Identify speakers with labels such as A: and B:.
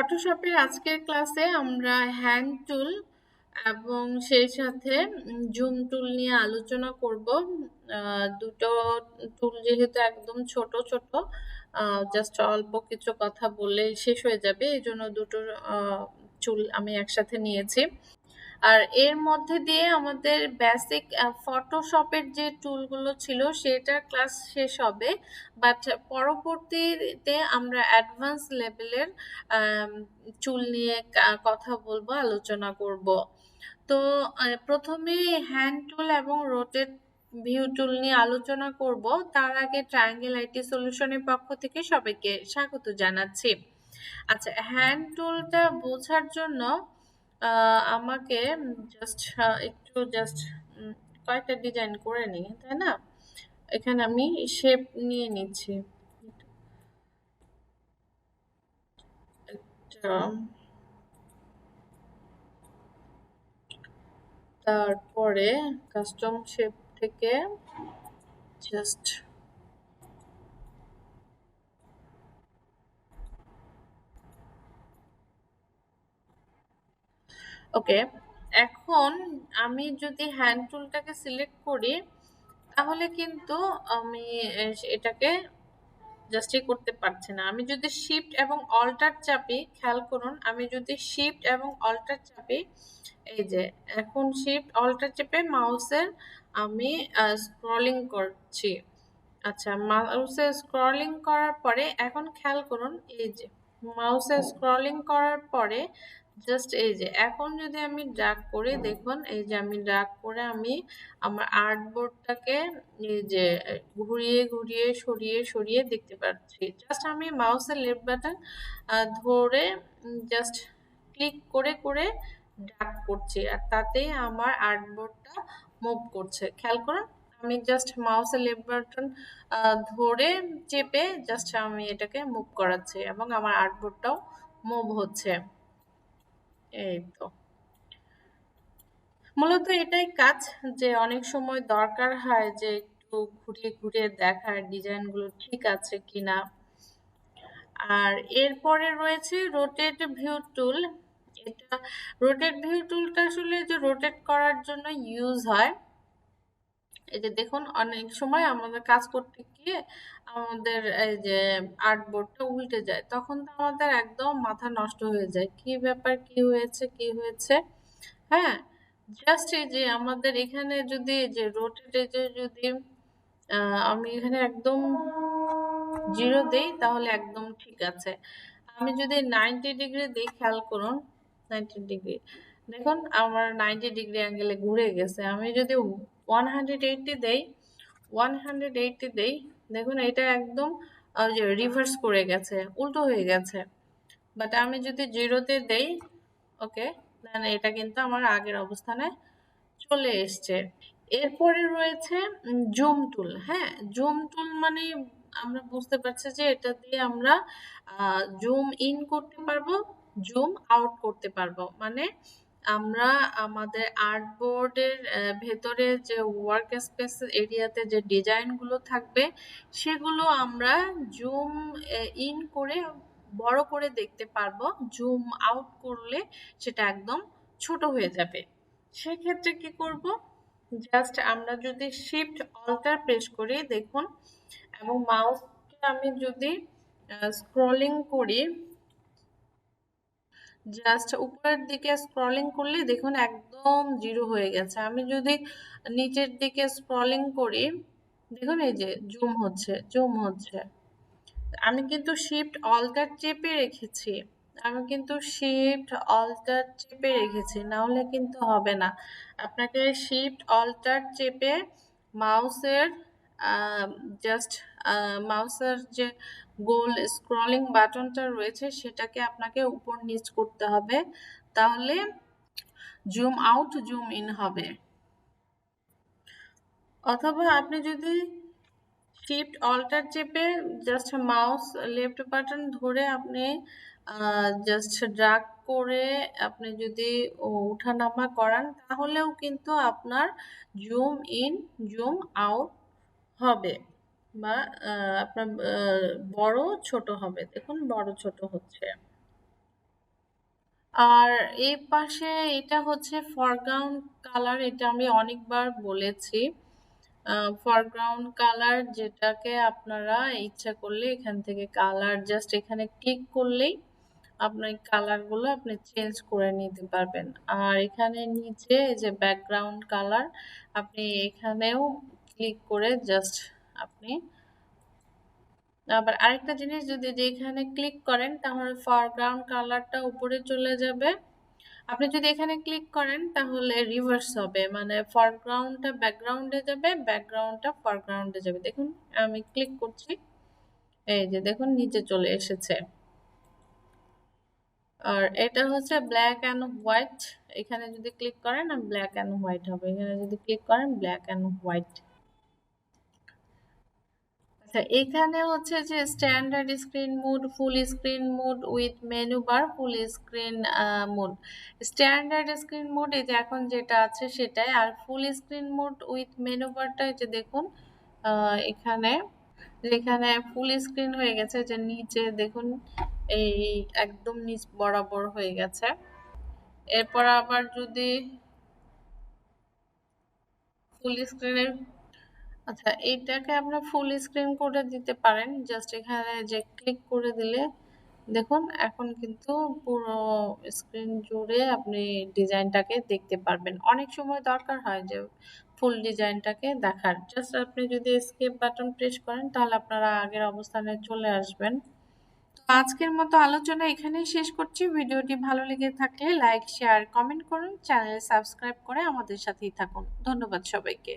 A: ফটোশপের আজকের ক্লাসে আমরা হ্যান্ড টুল এবং সেই সাথে জুম টুল নিয়ে আলোচনা করব। দুটো টুল যেহেতু একদম ছোট ছোট, জাস্ট অল্প কিছু কথা বললে শেষ হয়ে যাবে, এই জন্য দুটো টুল আমি একসাথে নিয়েছি। আর এর মধ্যে দিয়ে আমাদের বেসিক ফটোশপের যে টুলগুলো ছিল সেটার ক্লাস শেষ হবে, বাট পরবর্তীতে আমরা অ্যাডভান্স লেভেলের টুল নিয়ে কথা বলবো, আলোচনা করব। তো প্রথমে হ্যান্ড টুল এবং রোটেট ভিউ টুল নিয়ে আলোচনা করব। তার আগে ট্রায়াঙ্গেল আইটি সলিউশনের পক্ষ থেকে সবাইকে স্বাগত জানাচ্ছি। আচ্ছা, হ্যান্ড টুলটা বোঝার জন্য আমাকে জাস্ট কয়েকটা ডিজাইন করে নিই, তাই না? এখানে আমি শেপ নিয়ে নিচ্ছি একটা, তারপরে কাস্টম শেপ থেকে জাস্ট ওকে। এখন আমি যদি হ্যান্ড টুলটাকে সিলেক্ট করি তাহলে কিন্তু আমি এটাকে জাস্টই করতে পারছি না। আমি যদি শিফট এবং অল্টার চাপি, খেয়াল করুন, আমি যদি শিফট এবং অল্টার চাপি, এই যে এখন শিফট অল্টার চেপে মাউসের আমি স্ক্রলিং করছি। আচ্ছা, মাউসে স্ক্রলিং করার পরে এখন খেয়াল করুন, এই যে মাউসে স্ক্রলিং করার পরে জাস্ট এই যে এখন যদি আমি ড্র্যাগ করি, দেখুন এই যে আমি ড্র্যাগ করে আমি আমার আর্টবোর্ডটাকে এই যে ঘুরিয়ে ঘুরিয়ে সরিয়ে সরিয়ে দেখতে পাচ্ছি। জাস্ট আমি মাউসের লেফট বাটন ধরে জাস্ট ক্লিক করে করে ড্র্যাগ করছি, আর তাতেই আমার আর্টবোর্ডটা মুভ করছে। খেয়াল করুন, আমি জাস্ট মাউসের লেফট বাটন ধরে চেপে জাস্ট আমি এটাকে মুভ করাচ্ছি এবং আমার আর্টবোর্ডটাও মুভ হচ্ছে। এই তো মূলত এটাই কাজ, যে অনেক সময় দরকার হয় যে একটু ঘুরিয়ে ঘুরিয়ে দেখার ডিজাইনগুলো ঠিক আছে কিনা। আর এরপরে রয়েছে রোটেট ভিউ টুল। এটা রোটেট ভিউ টুলটা আসলে যে রোটেট করার জন্য ইউজ হয়। এই যে দেখুন, অনেক সময় আমাদের কাজ করতে গিয়ে আমাদের এই যে আর্টবোর্ডটা উল্টে যায়, তখন তো আমাদের একদম মাথা নষ্ট হয়ে যায়, কি ব্যাপার, কি হয়েছে কি হয়েছে। হ্যাঁ, জাস্ট এই যে আমাদের এখানে যদি এই যে রোটেট, এই যে যদি আমি এখানে একদম জিরো দেই তাহলে একদম ঠিক আছে। আমি যদি 90 ডিগ্রি দিই, খেয়াল করুন 90 ডিগ্রি, দেখুন আমার 90 ডিগ্রি অ্যাঙ্গেলে ঘুরে গেছে। আমি যদি 180 দেই, 180 দেই, দেখুন এটা একদম যে রিভার্স করে গেছে, উল্টো হয়ে গেছে। বাট আমি যদি জিরোতে দেই, ওকে, দেন এটা কিন্তু আমার আগের অবস্থানে চলে এসছে। এরপরে রয়েছে জুম টুল। হ্যাঁ, জুম টুল মানে আমরা বুঝতে পারছি যে এটা দিয়ে আমরা জুম ইন করতে পারবো, জুম আউট করতে পারবো। মানে আমরা আমাদের আর্টবোর্ডের ভেতরে যে ওয়ার্ক স্পেস এরিয়াতে যে ডিজাইনগুলো থাকবে সেগুলো আমরা জুম ইন করে বড় করে দেখতে পারবো, জুম আউট করলে সেটা একদম ছোট হয়ে যাবে। সেক্ষেত্রে কি করব, জাস্ট আমরা যদি শিফট অল্টার প্রেস করি, দেখুন, এবং মাউসকে আমি যদি স্ক্রলিং করি, জাস্ট উপরের দিকে স্ক্রলিং করলে দেখুন একদম জিরো হয়ে গেছে। আমি যদি নিচের দিকে স্ক্রলিং করি, দেখুন এই যে জুম হচ্ছে জুম হচ্ছে। আমি কিন্তু শিফট অল্টার চেপে রেখেছি, আমি কিন্তু শিফট অল্টার চেপে রেখেছি, না হলে কিন্তু হবে না। আপনাকে শিফট অল্টার চেপে মাউসের জাস্ট মাউসের যে গোল স্ক্রলিং বাটনটা রয়েছে সেটাকে আপনাকে উপর নিচ করতে হবে, তাহলে জুম আউট জুম ইন হবে। অথবা আপনি যদি শিফট অল্টার চেপে জাস্ট মাউস লেফট বাটন ধরে আপনি জাস্ট ড্র্যাগ করে আপনি যদি ওঠানামা করান তাহলেও কিন্তু আপনার জুম ইন জুম আউট হবে, বা আপনার বড় ছোট হবে। দেখুন বড় ছোট হচ্ছে। আর এই পাশে এটা হচ্ছে ফরগ্রাউন্ড কালার, এটা আমি অনেকবার বলেছি। ফরগ্রাউন্ড কালার যেটাকে আপনারা ইচ্ছা করলে এখান থেকে কালার জাস্ট এখানে ক্লিক করলেই আপনার কালারগুলো আপনি চেঞ্জ করে নিতে পারবেন। আর এখানে নিচে এই যে ব্যাকগ্রাউন্ড কালার, আপনি এখানেও ক্লিক করে জাস্ট আপনি আবার আরেকটা জিনিস, যদি এখানে ক্লিক করেন তাহলে ফরগ্রাউন্ড কালারটা উপরে চলে যাবে। আপনি যদি এখানে ক্লিক করেন তাহলে রিভার্স হবে, মানে ফরগ্রাউন্ডটা ব্যাকগ্রাউন্ডে যাবে, ব্যাকগ্রাউন্ডটা ফরগ্রাউন্ডে যাবে। দেখুন আমি ক্লিক করছি, এই যে দেখুন নিচে চলে এসেছে। আর এটা হচ্ছে ব্ল্যাক অ্যান্ড হোয়াইট, এখানে যদি ক্লিক করেন ব্ল্যাক অ্যান্ড হোয়াইট হবে, এখানে যদি ক্লিক করেন ব্ল্যাক অ্যান্ড হোয়াইট। আচ্ছা, এখানে হচ্ছে যে standard screen mode, full screen mode with menu bar, full screen mode. Standard screen mode এই যে এখন যেটা আছে সেটাই, আর full screen mode with menu বারটা এই যে দেখুন এখানে, যেখানে ফুল স্ক্রিন হয়ে গেছে, যে নিচে দেখুন এই একদম নিচ বরাবর হয়ে গেছে। এরপর আবার যদি ফুল স্ক্রিনের, আচ্ছা এইটাকে আপনার ফুল স্ক্রিন করে দিতে পারেন, জাস্ট এখানে যে ক্লিক করে দিলে দেখুন এখন কিন্তু পুরো স্ক্রিন জুড়ে আপনি ডিজাইনটাকে দেখতে পারবেন। অনেক সময় দরকার হয় যে ফুল ডিজাইনটাকে দেখার, জাস্ট আপনি যদি এস্কেপ বাটন প্রেস করেন তাহলে আপনারা আগের অবস্থানে চলে আসবেন। তো আজকের মতো আলোচনা এখানেই শেষ করছি। ভিডিওটি ভালো লেগে থাকলে লাইক, শেয়ার, কমেন্ট করুন, চ্যানেল সাবস্ক্রাইব করে আমাদের সাথেই থাকুন। ধন্যবাদ সবাইকে।